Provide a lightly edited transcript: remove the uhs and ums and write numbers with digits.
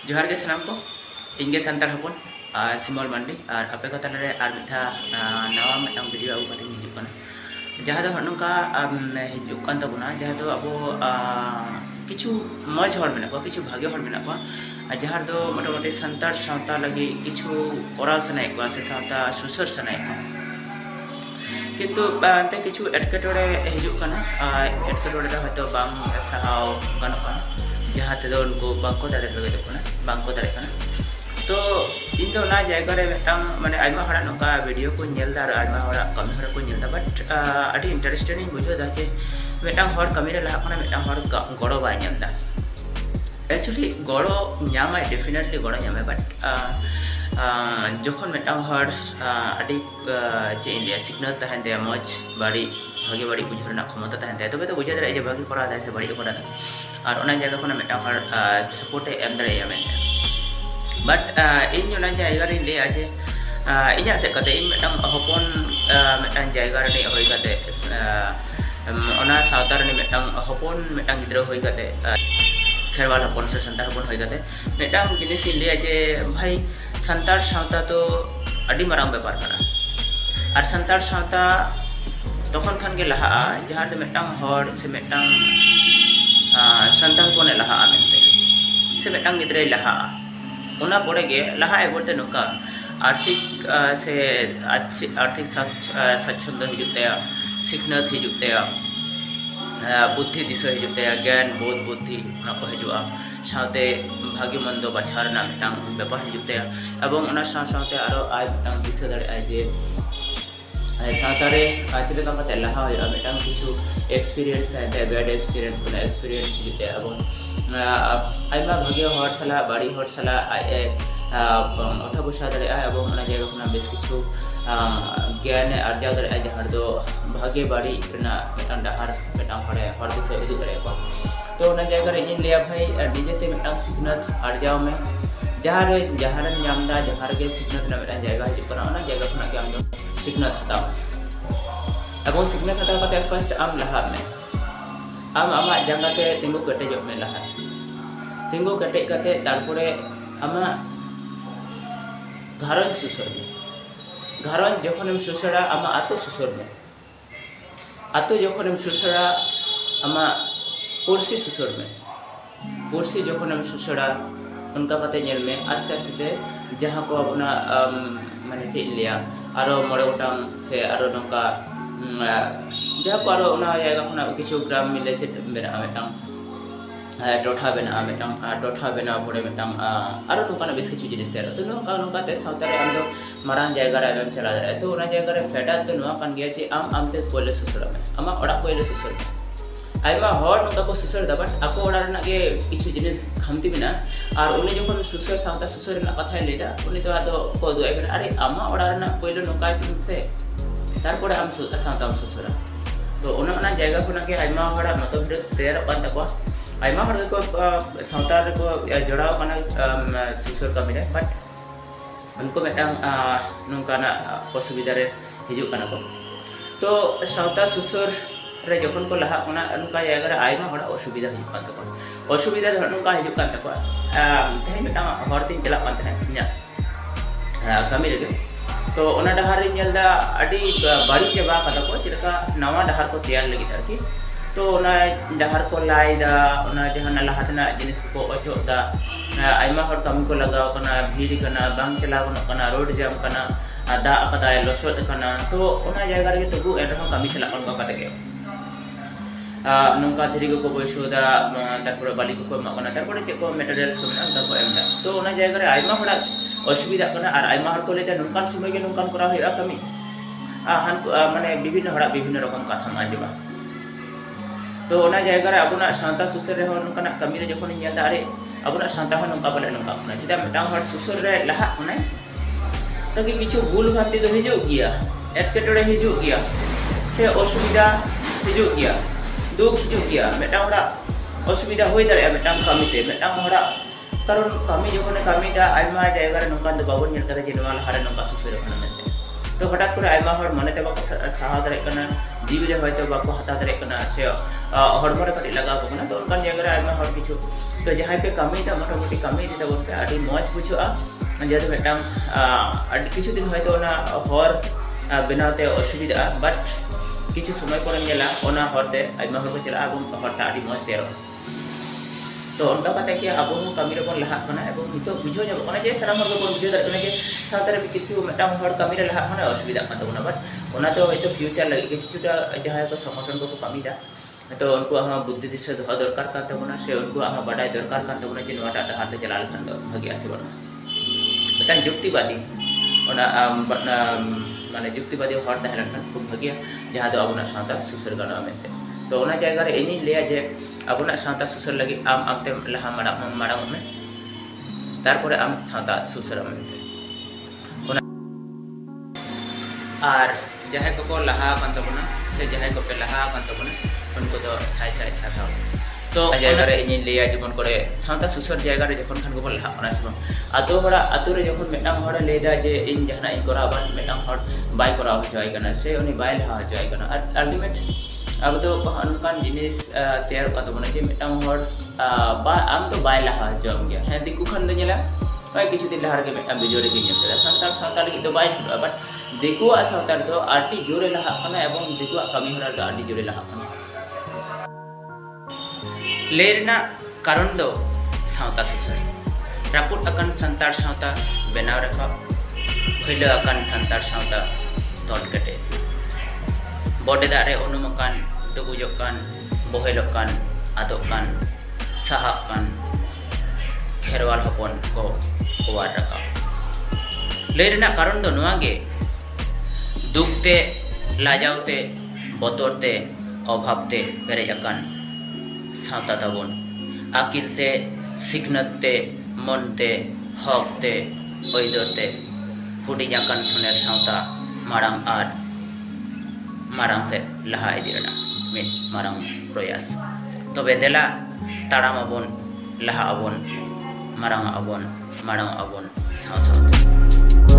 जोहार के सानाम को इंगे संताल हपन सिमल मांडी और आपे को तालारे आर मिथा नवा मिदटांग वीडियो आगु कते हिजुग कना जहाँ दो नोका हिजुग कान तबना जहाँ दो अब किछु मज हर मेना को किछु भागे हर मेना को जहाँ दो मोटामुटी संताल सावता लगी किछु कराव सनाय को से सावता सुसर सनाय को किंतु अंते किछु एटकेटोड़े हिजुग कना एटकेटोड़े रे हयतो बांग साहाव गानोग कना जहाँ तेदो उनको बांको दाड़े लगे कना बांको दाड़े कना तो इन दो ना जायगा रे मिदटांग माने आइमा हड़ा नोका वीडियो को नेलदा और आइमा हड़ा कमी हड़ा को नेलदा बट अडी इंटरेस्टिंग बुझो दा जे मिदटांग हड़ कमी रे लहा कना मिदटांग हड़ गड़ो बाय नेमदा एक्चुअली गड़ो न्यामाय डेफिनेटली गड़ो न्यामाय बट जखन मिदटांग हड़ अडी जे इंडिया सिग्नल तहन दे मज बाड़ी भागे बाड़ी बुझर ना क्षमता तहन दे तबे तो बुझे दरे जे भागे करा दा से बाड़ी करा दा और ओना जगह खना मिदटांग हड़ सपोर्ट एम दरे यामेंते बट इन ओना जायगा रे ले आजे इजा से कते इन मिदटांग हपन मिदटांग जायगा रे होय कते ओना सावता रे मिदटांग हपन मिदटांग गिद्रा होय कते खेरवाल हपन से संताल हपन होय कते मिदटांग जिनिस इन ले आजे भाई संताल सावता तो अडी मारांग बेपार कना और संताल सावता तखन खान के लहा जहाँ दो मिदटांग हर से मिदटांग संताल हपने लहा मेनते से मिदटांग गिद्रा लहा उना पड़े गे लहा बोलते नौका आर्थिक से अच्छी आर्थिक स्वच्छंद हिजुते सिखनत हिजुते बुद्धि दिशा हिजुते ज्ञान बोध बुद्धि ना को हजुआ साथे भागी मंदो बाछार ना मिदटांग बेपार हिजुते एवं उना साथे आरो आय मिदटांग दिशा दाड़े आय जे सातारे आचले का कते लहा होय मिदटांग किछु एक्सपीरियंस है बैड एक्सपीरियंस बना एक्सपीरियंस हिजुते एवं आइमा भागे हर साला बाड़ी हर साला अठा बसा दाड़े एवं उना जगह खना बेस किछु ज्ञान आर्जा दाड़े जहाँ दो भागे बाड़ी रना मिदटांग डाहार मिदटांग हर दिशा उदुग दाड़े को तो उना जगह रे इन लिया भाई निजेते मिदटांग सिखनत आर्जाव में जहाँ रे नामदा जहाँ रे सिखनत ना मिदटांग जगह हिजुग कना उना जगह खना के आम दो सिखनत हताव एवं सिखनत हताव कते फर्स्ट आम लहा में आम आमा जंगाते तिंगु कटेजोग में लहा तिंगु कटेज कते तारपरे आमा घारंज सुसर में घारंज जखन सुसरा आमा आतो सुसर में आतो जखन सुसरा आमा पुरसी सुसर में पुरसी जखन सुसरा उनका कते नेल में आस्ते आस्ते जहाँ को अपना माने चेक लिया आरो मोड़े गोटांग से आरो नौका जहाँ को आरो उना जायगा खना किछु ग्राम मिले चेक बेना मिदटांग टोठा बेना मिदटांग टोठा बेना पड़े मिदटांग आरो नौका बेस किछु जिनिस तेरो तो नौका नौका ते सावता रे आम दो मारांग जायगा रे आम चला दाड़े तो उना जायगा रे फेडा तो नोआ कान गया जे आम ते पहिले सुसरा में आमा ओड़ा पहिले सुसर में आइमा हर नौका को सुसर दा बट आको ओड़ा रना के किछु जिनिस खामती बिना और उनी जखन सुसर सावता सुसर ना कथा लेदा उनी तो आदो को दुआय बिना अरे आमा ओड़ा रना पहिले नौका से तारपरे आम सावता आम सुसरा तो उना जायगा खना के आइमा हड़ा मतभेद तैयार कान तको आइमा हड़ को सावता रे को जोड़ाव काना सुसर कमी रे बट उनको मिदटांग नौकाना असुविधा रे हिजुग काना को तो सावता सुसर रे जखन को लहा कना उनका जायगा रे आइमा हड़ा असुविधा हिजुग कान तको असुविधा धर नौका हिजुग कान तको तेहे मिदटांग हर दिन चला कान तने इया कमी रे तो ओना डहार रे नेलदा अडी बाड़ी चबा कदा को चिरका नवा डहार को तैयार लगी आरकी तो ओना डहार को लाइदा ओना जहां लहातना जिनिस को अचोदा आइमा हर कमी को लगाव कना भीड़ कना बांग चला कना रोड जाम कना दा कदा लसोद कना तो ओना जायगा रे तबु एरहम कमी चला कन कते के नौका धीरे को बैसोदा तारपरे बाली को मा कना तारपरे चे को मटेरियल्स को मेना दा को एमदा तो ओना जायगा रे आइमा हड़ा असुविधा कना और आइमा हड़ को लेते नौकान समय के नौकान करा होया कमी माने विभिन्न हड़ा विभिन्न रकम कथा आंजमा तो ओना जायगा रे अबुना शांता सुसर रे नौकाना कमी रे जखन नेलदा अरे अबुना शांता हो नौका बले नौका कना चिदा मिदटांग हड़ सुसर रे लहा कना तो कि किछु भूल भ्रांति तो हिजुग गया एटकेटोड़े हिजुग गया से असुविधा हिजुग गया दुख हिजुग गया मिदटांग हड़ा असुविधा होय दाड़े मिदटांग कमीते मिदटांग हड़ा कारण कमी जखन कमी दा आइमा जायगा रे नौका दो बाबन नेल कते जे नोआ लहा रे नौका सुसर कना मेनते तो हठात करे आइमा हड़ मने ते बाको साहा दाड़े कना जीव रे होयतो बाको हता दरे कना से हड़मो रे कटी लगा बना तो उनकान जगह रे आयमा हड़ किछु तो जहां पे कमी दा मोटामुटी कमी दी तबन पे आडी मौज बुझुआ जेदो मेटांग आडी किछु दिन होयतो ना हर बनाते असुविधा बाट किछु समय पर नेला ओना हरते आयमा हर को चला अब हरता आडी मौज तेरो तो उनका कते कि अब कमी रे बन लहा कना एवं नितो बुझो जब कना जे सारा हर को बुझो दर कना जे सातरे किछु मेटांग हर कमी रे लहा कना असुविधा का तो बाट ओना तो होयतो फ्यूचर लगे किछुटा जहां को संगठन को कमी दा तो उनको हम बुद्धि दिशा दो दरकार का तबना से उनको हम बड़ाई दरकार का तबना जे नोटा हाथ चला लखन दो भागी आसे बना मिटांग युक्तिवादी ओना माने युक्तिवादी हर तहलन खान खूब भागी जहां दो अबना साता सुसर गना मेते तो ओना जगह रे इनी लेया जे अबना साता सुसर लगी आम आमते लहा माड़ा में तारपरे आम साता सुसर मेते ओना आर जहां को लहा कान तबना से जहां को पे लहा कान तबना उनको तो साई साई साथा तो जगह रे इनी लेया जबन करे साता सुसर जगह रे जखन खान को लहा कना से आतो हड़ा आतो रे जखन मेटांग हड़ा लेदा जे इन जहना इन करा बन मेटांग हड़ बाय करा हो जाय कना से उनी बाय लहा हो जाय कना अल्टीमेट अब तो अनुकान जिनिस तैयार का तो बने जे मेटांग हड़ बा आम तो बाय लहा जम गया है दिकु खान दे नेला बाय किछु दिन लहार के मेटांग बिजोरे के नेला संतार सावताल की तो बाय छुड़ा बट दिकु आ सावताल तो आटी जोरे लहा कना एवं दिकु आ कमी हड़ा तो आटी जोरे लहा कना लेरना कारण दो सावता सुसर रापुट अकन संतार सावता बेनाव रखा खैलो अकन संतार सावता तोड़ कटे बॉडे दारे उनुमकान डुबुजोकान बोहेलोकान आदोकान साहाकान खेरवाल हपन को ओवार रखा लेरना कारण दो नुआगे दुखते लाजावते बतरते अभावते पेरेजाकान सावता ताबन आकिलते सिखनते मनते हकते ओइदरते हुडिजाकान सुनेर सावता मारांग आर मारांग से लहा इदी रेना मिट मारांग प्रयास तबे देला ताड़ाम आबन लहा आबन मारांग आबन मारांग आबन साव सावते